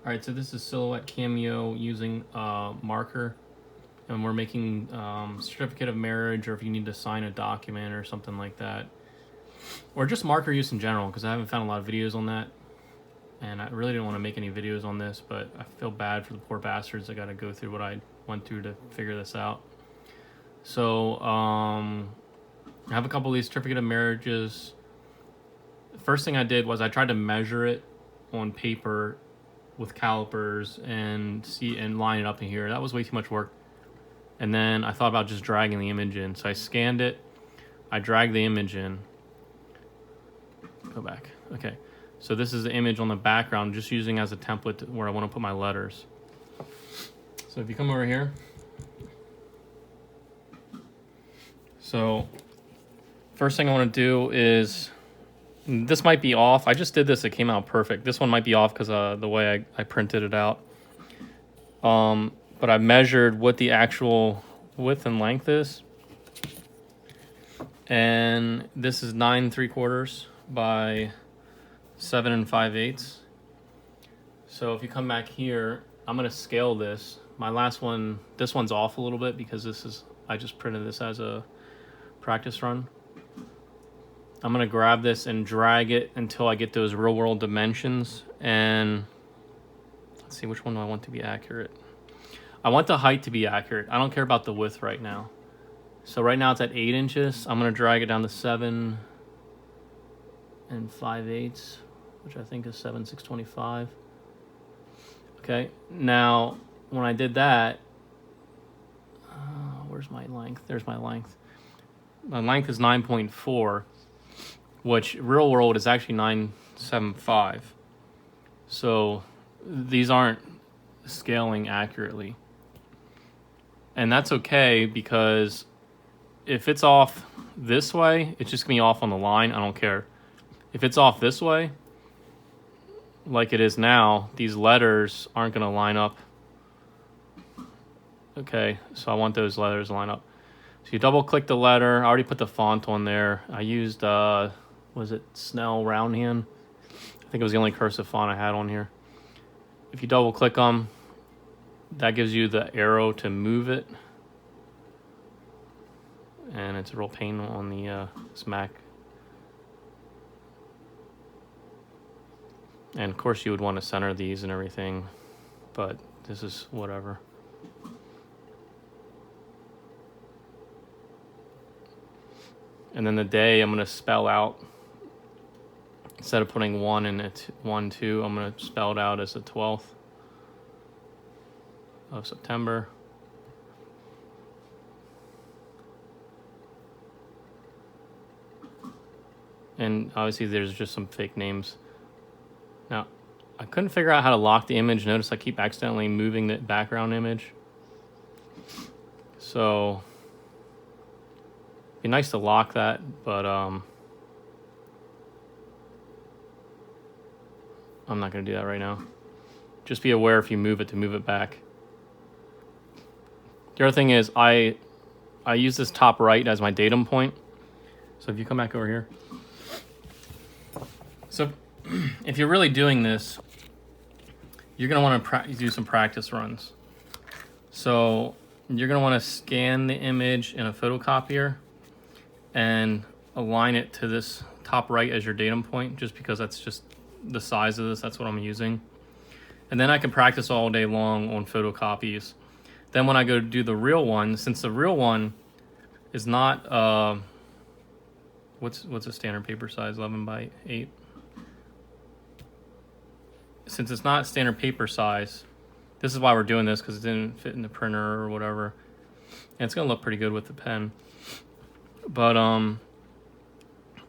All right, so this is Silhouette Cameo using marker, and we're making certificate of marriage, or if you need to sign a document or something like that, or just marker use in general, because I haven't found a lot of videos on that, and I really didn't want to make any videos on this, but I feel bad for the poor bastards that got to go through what I went through to figure this out. So I have a couple of these certificate of marriages. The first thing I did was I tried to measure it on paper with calipers and line it up in here. That was way too much work. And then I thought about just dragging the image in. So I scanned it. I dragged the image in. Go back. Okay. So this is the image on the background, just using as a template where I want to put my letters. So if you come over here. So first thing I want to do is, this might be off. I just did this. It came out perfect. This one might be off because the way I printed it out. But I measured what the actual width and length is. And this is 9 3/4 by 7 5/8. So if you come back here, I'm going to scale this. My last one, this one's off a little bit because I just printed this as a practice run. I'm going to grab this and drag it until I get those real world dimensions. And let's see, which one do I want to be accurate? I want the height to be accurate. I don't care about the width right now. So right now it's at 8 inches. I'm going to drag it down to 7 5/8, which I think is 7 6/25. Okay. Now, when I did that, where's my length? There's my length. My length is 9.4. Which real world is actually 9.75. So these aren't scaling accurately. And that's okay, because if it's off this way, it's just going to be off on the line. I don't care. If it's off this way, like it is now, these letters aren't going to line up. Okay, so I want those letters to line up. So you double click the letter. I already put the font on there. I used... was it Snell Roundhand? I think it was the only cursive font I had on here. If you double click them, that gives you the arrow to move it. And it's a real pain on the Mac. And of course you would want to center these and everything, but this is whatever. And then the day I'm going to spell out, instead of putting 1 in it, 1, 2, I'm going to spell it out as the 12th of September. And obviously there's just some fake names. Now, I couldn't figure out how to lock the image. Notice I keep accidentally moving the background image. So, it'd be nice to lock that, but I'm not going to do that right now. Just be aware if you move it to move it back. The other thing is I use this top right as my datum point. So if you come back over here. So if you're really doing this, you're going to want to do some practice runs. So you're going to want to scan the image in a photocopier and align it to this top right as your datum point, just because that's just the size of this. That's what I'm using. And then I can practice all day long on photocopies. Then when I go to do the real one, since the real one is not, what's a standard paper size, 11 by 8? Since it's not standard paper size, this is why we're doing this, because it didn't fit in the printer or whatever. And it's going to look pretty good with the pen. But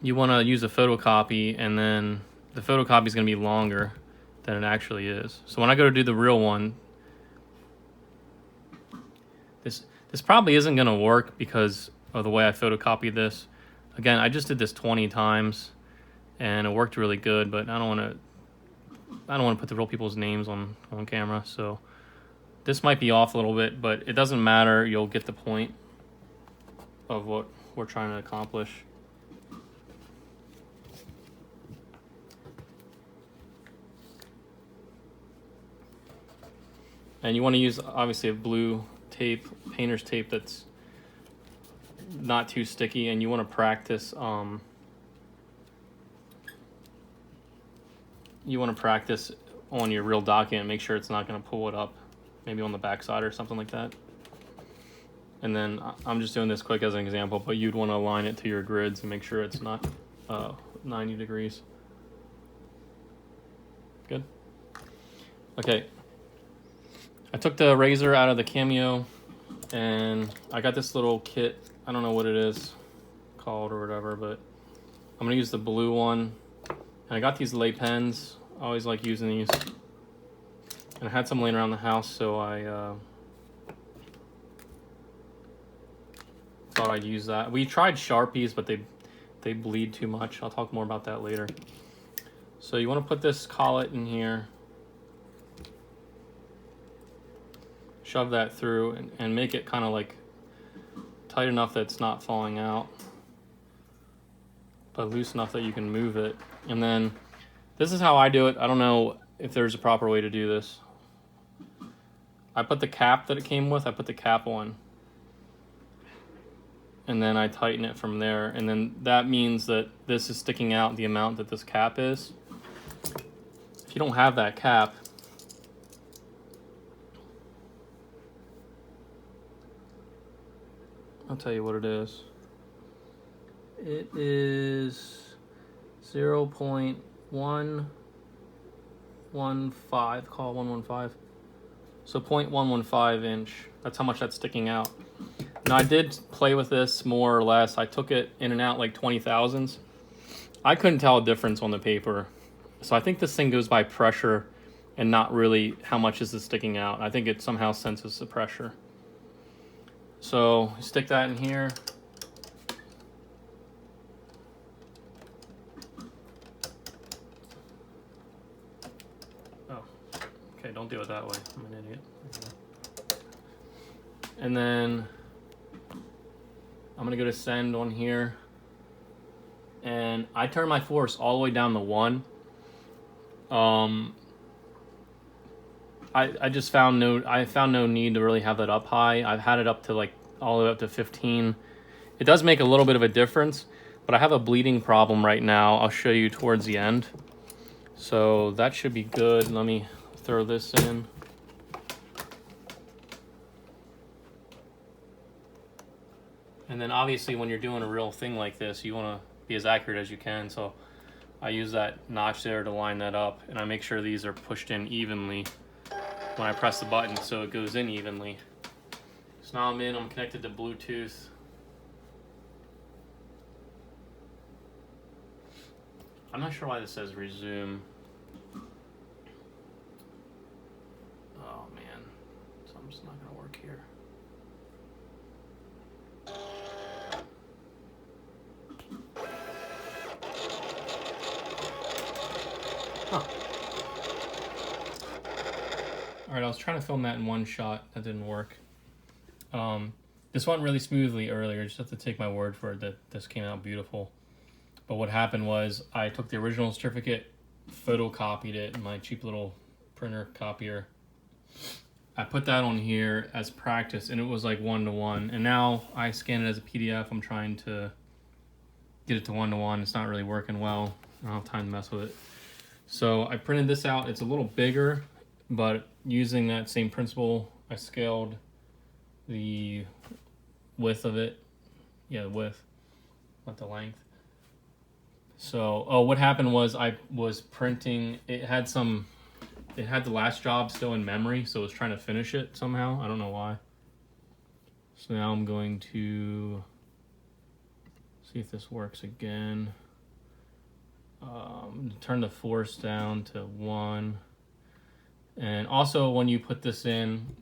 you want to use a photocopy, and then the photocopy is going to be longer than it actually is. So when I go to do the real one, this probably isn't going to work because of the way I photocopied this. Again, I just did this 20 times, and it worked really good, but I don't want to put the real people's names on camera, so this might be off a little bit, but it doesn't matter. You'll get the point of what we're trying to accomplish. And you want to use obviously a blue tape, painter's tape that's not too sticky, and you want to practice on your real document, make sure it's not going to pull it up, maybe on the back side or something like that. And then I'm just doing this quick as an example, but you'd want to align it to your grids and make sure it's not 90 degrees. Good. Okay. I took the razor out of the Cameo, and I got this little kit. I don't know what it is called or whatever, but I'm going to use the blue one. And I got these lay pens. I always like using these. And I had some laying around the house, so I thought I'd use that. We tried Sharpies, but they bleed too much. I'll talk more about that later. So you want to put this collet in here. Shove that through and make it kind of like tight enough that it's not falling out, but loose enough that you can move it. And then this is how I do it. I don't know if there's a proper way to do this. I put the cap that it came with, I put the cap on. And then I tighten it from there. And then that means that this is sticking out the amount that this cap is. If you don't have that cap, I'll tell you what it is. It is 0.115, call it 115. So 0.115 inch, that's how much that's sticking out. Now I did play with this more or less. I took it in and out like 20 thousandths. I couldn't tell a difference on the paper. So I think this thing goes by pressure and not really how much is it sticking out. I think it somehow senses the pressure. So stick that in here. Oh, okay, don't do it that way. I'm an idiot. And then I'm gonna go to send on here. And I turn my force all the way down to 1. I just found no need to really have that up high. I've had it up to like all the way up to 15. It does make a little bit of a difference, but I have a bleeding problem right now. I'll show you towards the end. So that should be good. Let me throw this in. And then obviously when you're doing a real thing like this, you want to be as accurate as you can. So I use that notch there to line that up, and I make sure these are pushed in evenly when I press the button so it goes in evenly. So now I'm connected to Bluetooth. I'm not sure why this says resume. Oh man, something's not gonna work here. Huh. Alright, I was trying to film that in one shot. That didn't work. This went really smoothly earlier. Just have to take my word for it that this came out beautiful. But what happened was I took the original certificate, photocopied it in my cheap little printer copier. I put that on here as practice, and it was like 1-to-1. And now I scan it as a PDF. I'm trying to get it to 1-to-1. It's not really working well. I don't have time to mess with it. So I printed this out. It's a little bigger, but using that same principle, I scaled the width of it. Yeah, the width, not the length. So, what happened was I was printing, it had the last job still in memory, so it was trying to finish it somehow. I don't know why. So now I'm going to see if this works again. Turn the force down to 1. And also when you put this in,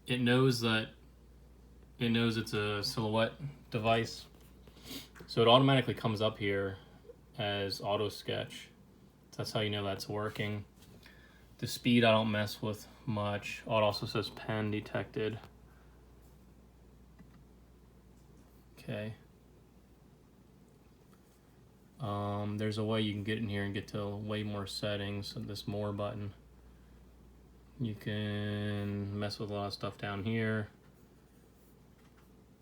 it knows it's a Silhouette device. So it automatically comes up here as auto sketch. That's how you know that's working. The speed I don't mess with much. Oh, it also says pen detected. Okay. There's a way you can get in here and get to way more settings. So this more button. You can mess with a lot of stuff down here.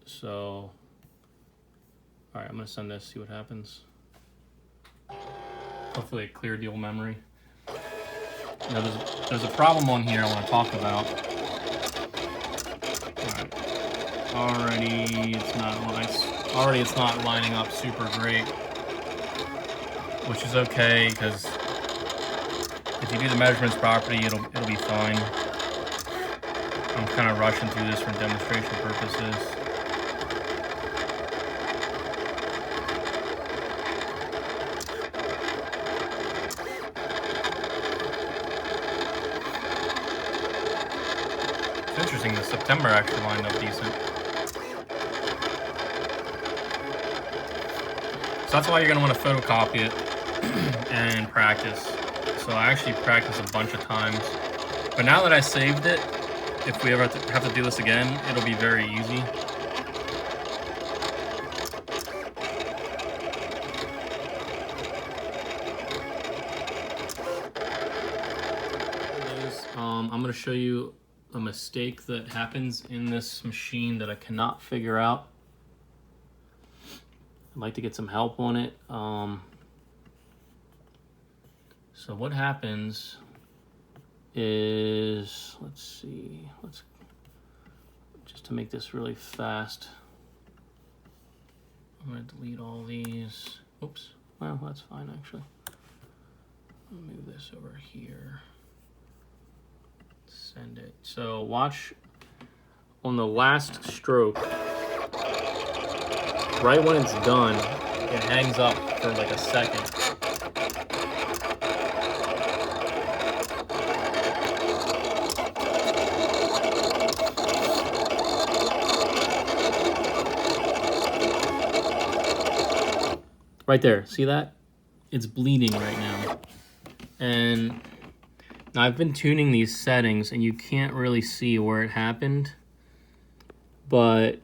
So, all right, I'm gonna send this, see what happens. Hopefully it cleared the old memory. Now there's a problem on here I want to talk about. All right. Already it's not lining up super great, which is okay because if you do the measurements properly, it'll be fine. I'm kind of rushing through this for demonstration purposes. It's interesting, the September actually lined up decent. So that's why you're going to want to photocopy it and practice. So I actually practiced a bunch of times. But now that I saved it, if we ever have to do this again, it'll be very easy. I'm going to show you a mistake that happens in this machine that I cannot figure out. I'd like to get some help on it. So what happens is, let's see, just to make this really fast, I'm going to delete all these. Oops, well, that's fine actually. I'll move this over here. Send it. So watch on the last stroke, right when it's done, it hangs up for like a second. Right there, see that? It's bleeding right now. And now I've been tuning these settings and you can't really see where it happened. But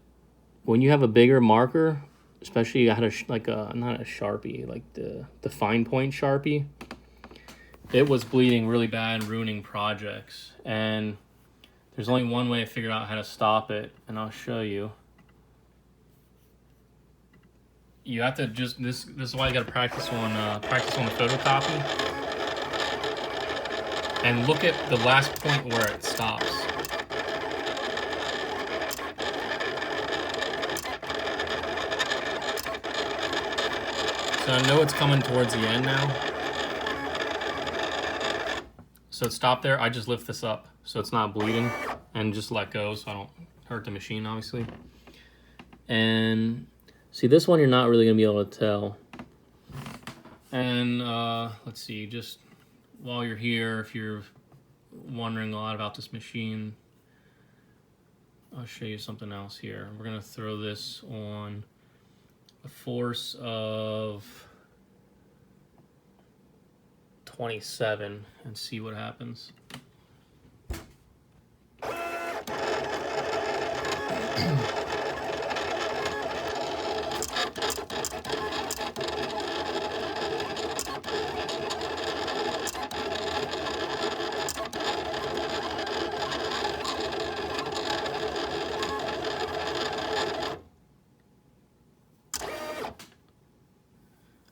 when you have a bigger marker, especially I had not a Sharpie, like the fine point Sharpie, it was bleeding really bad, ruining projects. And there's only one way to figure out how to stop it, and I'll show you. You have to just this is why you got to practice on the photocopy, and look at the last point where it stops. So I know it's coming towards the end now. So it stopped there. I just lift this up so it's not bleeding and just let go so I don't hurt the machine, obviously. And see, this one you're not really going to be able to tell. And let's see, just while you're here, if you're wondering a lot about this machine, I'll show you something else here. We're going to throw this on a force of 27 and see what happens.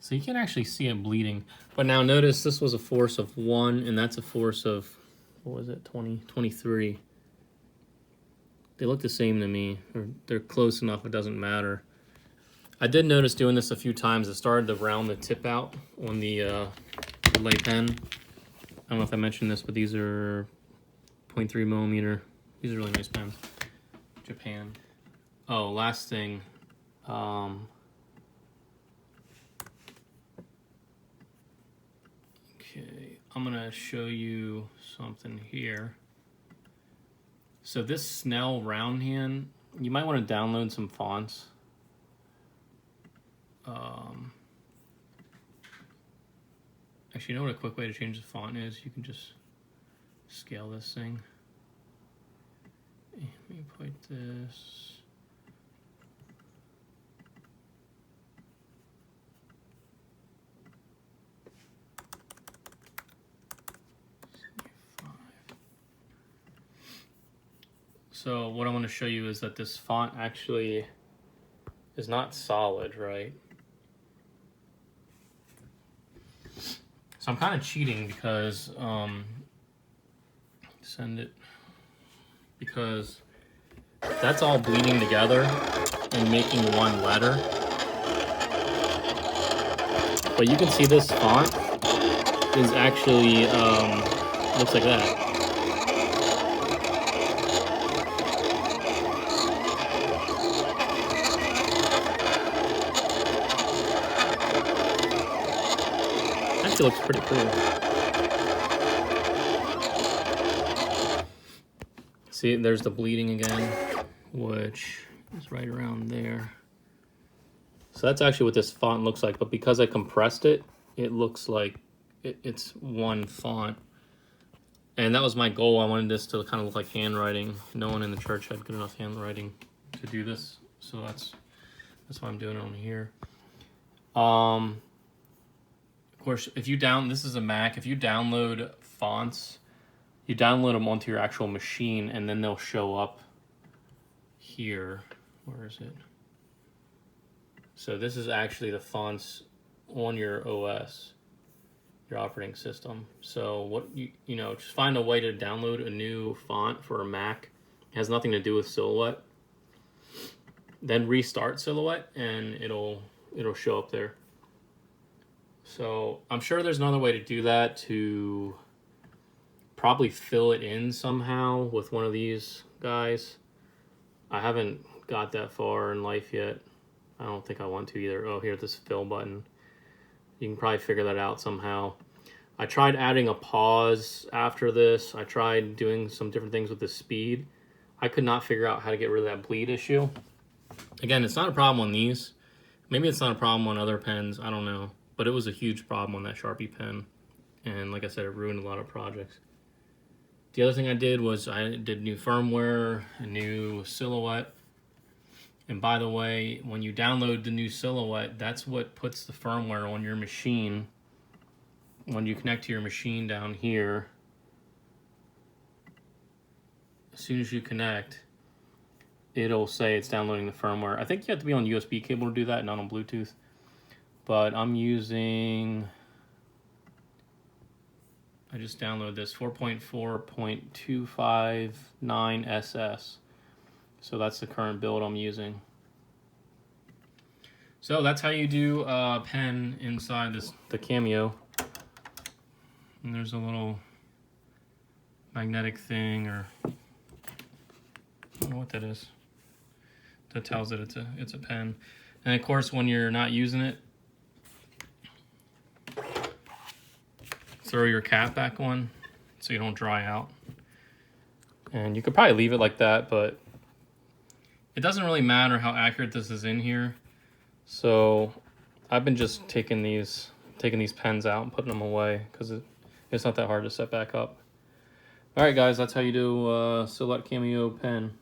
So you can actually see it bleeding. But now notice this was a force of 1, and that's a force of, what was it, 23. They look the same to me. Or they're close enough, it doesn't matter. I did notice doing this a few times, it started to round the tip out on the lay pen. I don't know if I mentioned this, but these are 0.3 millimeter. These are really nice pens. Japan. Oh, last thing. Okay, I'm gonna show you something here. So this Snell round hand, you might want to download some fonts. Actually, you know what a quick way to change the font is? You can just scale this thing. Let me put this. So what I want to show you is that this font actually is not solid, right? So I'm kind of cheating because because that's all bleeding together and making one letter. But you can see this font is actually looks like that. Actually looks pretty cool. See, there's the bleeding again, which is right around there. So that's actually what this font looks like, but because I compressed it, it looks like it's one font. And that was my goal. I wanted this to kind of look like handwriting. No one in the church had good enough handwriting to do this, so that's why I'm doing it on here. Of course, if you this is a Mac, if you download fonts, you download them onto your actual machine, and then they'll show up here. Where is it? So this is actually the fonts on your OS, your operating system. So what you know, just find a way to download a new font for a Mac. It has nothing to do with Silhouette. Then restart Silhouette, and it'll show up there. So I'm sure there's another way to do that, to probably fill it in somehow with one of these guys. I haven't got that far in life yet. I don't think I want to either. Oh, here's this fill button. You can probably figure that out somehow. I tried adding a pause after this. I tried doing some different things with the speed. I could not figure out how to get rid of that bleed issue. Again, it's not a problem on these. Maybe it's not a problem on other pens. I don't know. But it was a huge problem on that Sharpie pen. And like I said, it ruined a lot of projects. The other thing I did was I did new firmware, a new Silhouette. And by the way, when you download the new Silhouette, that's what puts the firmware on your machine. When you connect to your machine down here, as soon as you connect, it'll say it's downloading the firmware. I think you have to be on USB cable to do that, not on Bluetooth. But I'm using, I just downloaded this 4.4.259 SS. So that's the current build I'm using. So that's how you do a pen inside the Cameo. And there's a little magnetic thing, or I don't know what that is, that tells it it's a pen. And of course, when you're not using it, throw your cap back on so you don't dry out. And you could probably leave it like that, but it doesn't really matter how accurate this is in here. So I've been just taking these pens out and putting them away because it's not that hard to set back up. All right, guys, that's how you do a Silhouette Cameo pen.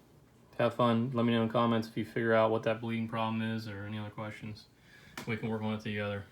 Have fun. Let me know in the comments if you figure out what that bleeding problem is or any other questions. We can work on it together.